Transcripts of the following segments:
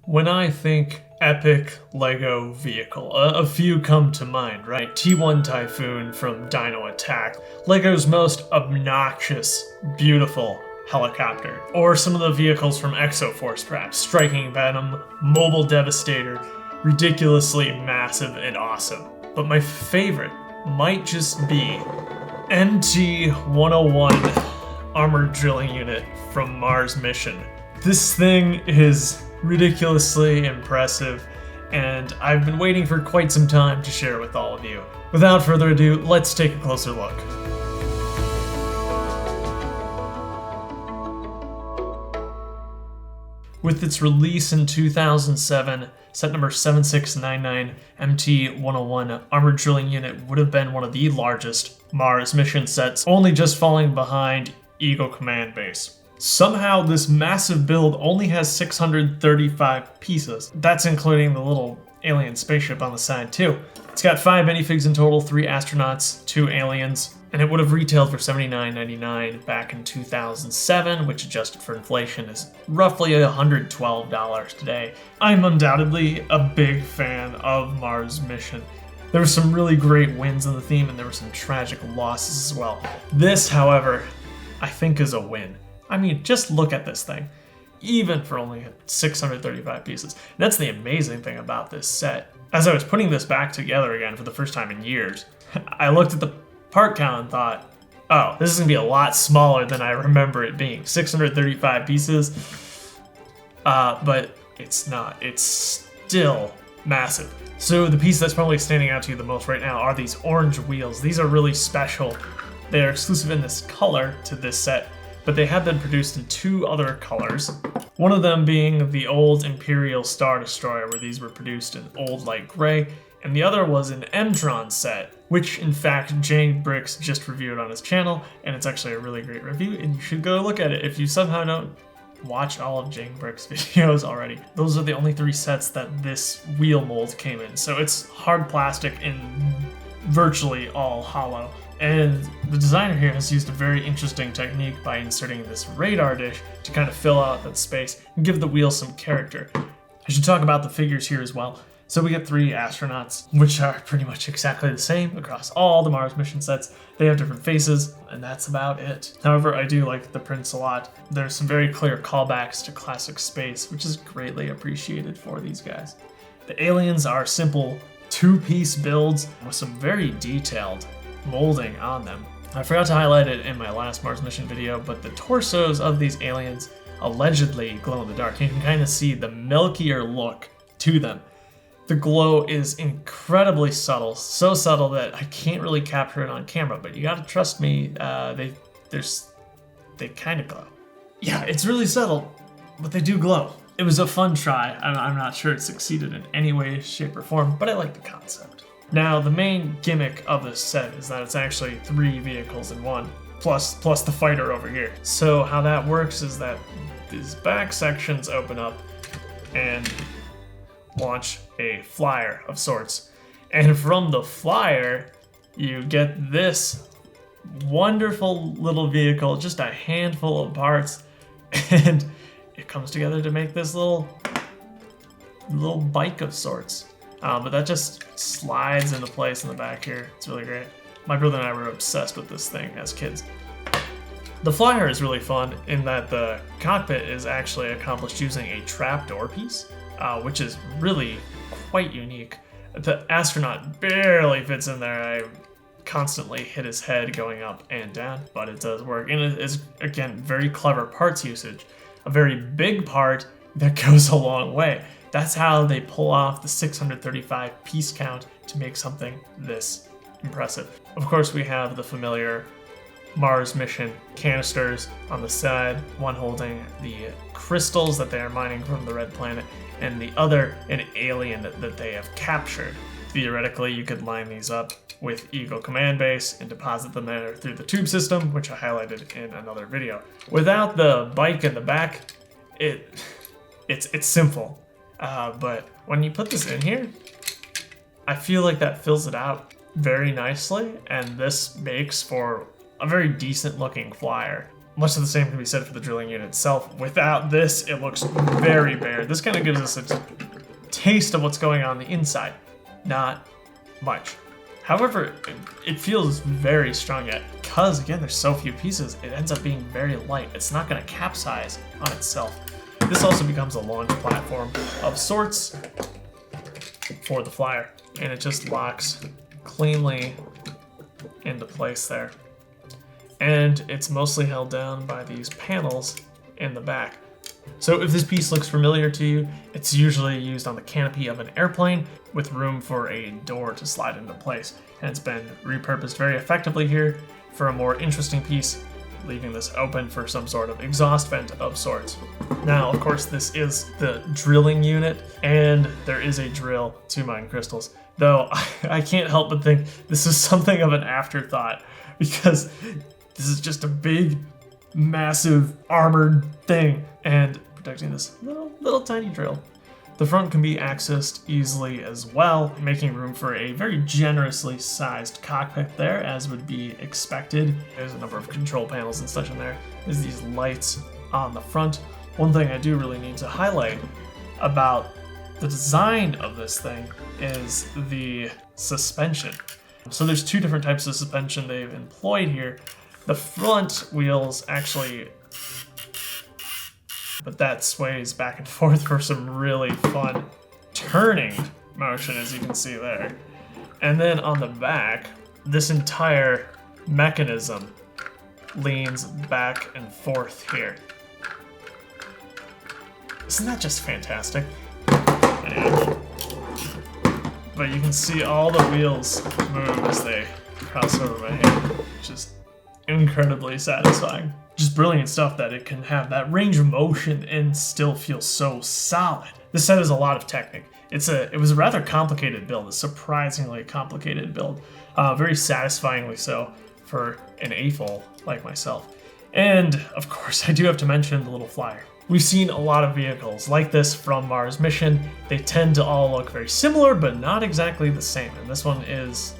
When I think epic LEGO vehicle, a few come to mind, right? T-1 Typhoon from Dino Attack, LEGO's most obnoxious, beautiful helicopter. Or some of the vehicles from Exoforce perhaps, Striking Venom, Mobile Devastator, ridiculously massive and awesome. But my favorite might just be MT-101 Armored Drilling Unit from Mars Mission. This thing is ridiculously impressive, and I've been waiting for quite some time to share it with all of you. Without further ado, let's take a closer look. With its release in 2007, set number 7699, MT-101 Armored Drilling Unit would have been one of the largest Mars mission sets, only just falling behind Eagle Command Base. Somehow, this massive build only has 635 pieces. That's including the little alien spaceship on the side too. It's got 5 minifigs in total, 3 astronauts, 2 aliens, and it would have retailed for $79.99 back in 2007, which adjusted for inflation is roughly $112 today. I'm undoubtedly a big fan of Mars Mission. There were some really great wins in the theme, and there were some tragic losses as well. This, however, I think is a win. I mean, just look at this thing, even for only 635 pieces. And that's the amazing thing about this set. As I was putting this back together again for the first time in years, I looked at the part count and thought, oh, this is gonna be a lot smaller than I remember it being. 635 pieces, but it's not. It's still massive. So the piece that's probably standing out to you the most right now are these orange wheels. These are really special. They are exclusive in this color to this set, but they have been produced in 2 other colors. One of them being the old Imperial Star Destroyer, where these were produced in old light gray, and the other was an M-Tron set, which in fact Jang Bricks just reviewed on his channel, and it's actually a really great review, and you should go look at it if you somehow don't watch all of Jang Bricks' videos already. Those are the only 3 sets that this wheel mold came in, so it's hard plastic and virtually all hollow. And the designer here has used a very interesting technique by inserting this radar dish to kind of fill out that space and give the wheel some character. I should talk about the figures here as well. So we get 3 astronauts, which are pretty much exactly the same across all the Mars mission sets. They have different faces, and that's about it. However, I do like the prints a lot. There's some very clear callbacks to classic space, which is greatly appreciated for these guys. The aliens are simple 2-piece builds with some very detailed molding on them. I forgot to highlight it in my last Mars mission video, but the torsos of these aliens allegedly glow in the dark. You can kind of see the milkier look to them. The glow is incredibly subtle, so subtle that I can't really capture it on camera, but you gotta trust me, they kind of glow. Yeah, it's really subtle, but they do glow. It was a fun try. I'm not sure it succeeded in any way, shape, or form, but I like the concept. Now, the main gimmick of this set is that it's actually 3 vehicles in one, plus the fighter over here. So how that works is that these back sections open up and launch a flyer of sorts. And from the flyer, you get this wonderful little vehicle, just a handful of parts, and it comes together to make this little bike of sorts. But that just slides into place in the back here. It's really great. My brother and I were obsessed with this thing as kids. The flyer is really fun in that the cockpit is actually accomplished using a trapdoor piece, which is really quite unique. The astronaut barely fits in there. I constantly hit his head going up and down, but it does work. And it is, again, very clever parts usage. A very big part that goes a long way. That's how they pull off the 635 piece count to make something this impressive. Of course, we have the familiar Mars mission canisters on the side, one holding the crystals that they are mining from the red planet, and the other an alien that they have captured. Theoretically, you could line these up with Eagle Command Base and deposit them there through the tube system, which I highlighted in another video. Without the bike in the back, it's simple. But when you put this in here, I feel like that fills it out very nicely, and this makes for a very decent looking flyer. Much of the same can be said for the drilling unit itself. Without this, it looks very bare. This kind of gives us a taste of what's going on the inside. Not much. However, it feels very strong yet, because again, there's so few pieces, it ends up being very light. It's not going to capsize on itself. This also becomes a launch platform of sorts for the flyer, and it just locks cleanly into place there. And it's mostly held down by these panels in the back. So if this piece looks familiar to you, it's usually used on the canopy of an airplane with room for a door to slide into place. And it's been repurposed very effectively here for a more interesting piece, leaving this open for some sort of exhaust vent of sorts. Now, of course, this is the drilling unit, and there is a drill to mine crystals. Though I can't help but think this is something of an afterthought, because this is just a big, massive, armored thing, and protecting this little tiny drill. The front can be accessed easily as well, making room for a very generously sized cockpit there, as would be expected. There's a number of control panels and such in there. There's these lights on the front. One thing I do really need to highlight about the design of this thing is the suspension. So there's two different types of suspension they've employed here. The front wheels actually, but that sways back and forth for some really fun turning motion, as you can see there. And then on the back, this entire mechanism leans back and forth here. Isn't that just fantastic? And, but you can see all the wheels move as they cross over my hand, which is incredibly satisfying. Just brilliant stuff that it can have that range of motion and still feel so solid. This set is a lot of technique. It was a rather complicated build, a surprisingly complicated build. Very satisfyingly so for an AFOL like myself. And of course, I do have to mention the little flyer. We've seen a lot of vehicles like this from Mars Mission. They tend to all look very similar, but not exactly the same. And this one is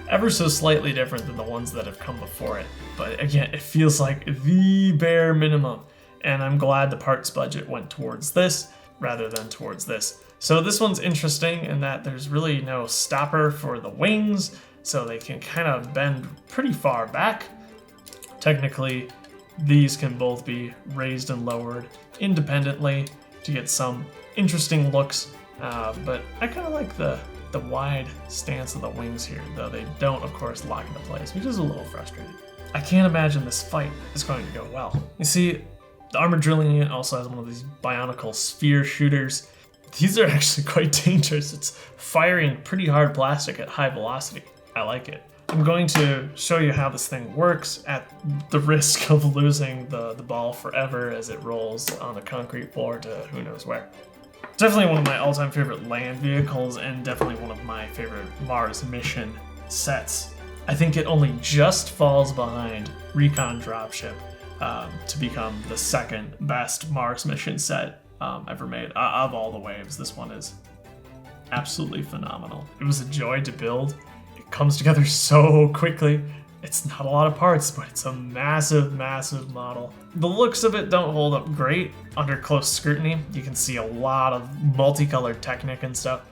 ever so slightly different than the ones that have come before it. But again, it feels like the bare minimum. And I'm glad the parts budget went towards this rather than towards this. So this one's interesting in that there's really no stopper for the wings, so they can kind of bend pretty far back. Technically, these can both be raised and lowered independently to get some interesting looks, but I kind of like the wide stance of the wings here, though they don't, of course, lock into place, which is a little frustrating. I can't imagine this fight is going to go well. You see, the armored drilling unit also has one of these bionicle sphere shooters. These are actually quite dangerous. It's firing pretty hard plastic at high velocity. I like it. I'm going to show you how this thing works at the risk of losing the ball forever as it rolls on the concrete floor to who knows where. Definitely one of my all-time favorite land vehicles, and definitely one of my favorite Mars Mission sets. I think it only just falls behind Recon Dropship to become the second best Mars Mission set ever made. Of all the waves, this one is absolutely phenomenal. It was a joy to build. It comes together so quickly. It's not a lot of parts, but it's a massive, massive model. The looks of it don't hold up great under close scrutiny. You can see a lot of multicolored Technic and stuff,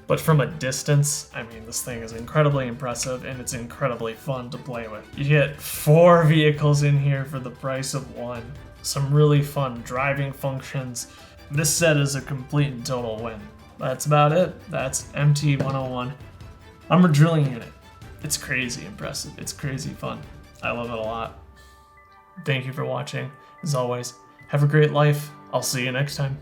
but from a distance, I mean, this thing is incredibly impressive and it's incredibly fun to play with. You get 4 vehicles in here for the price of 1. Some really fun driving functions. This set is a complete and total win. That's about it. That's MT-101 Armored Drilling Unit. It's crazy impressive. It's crazy fun. I love it a lot. Thank you for watching. As always, have a great life. I'll see you next time.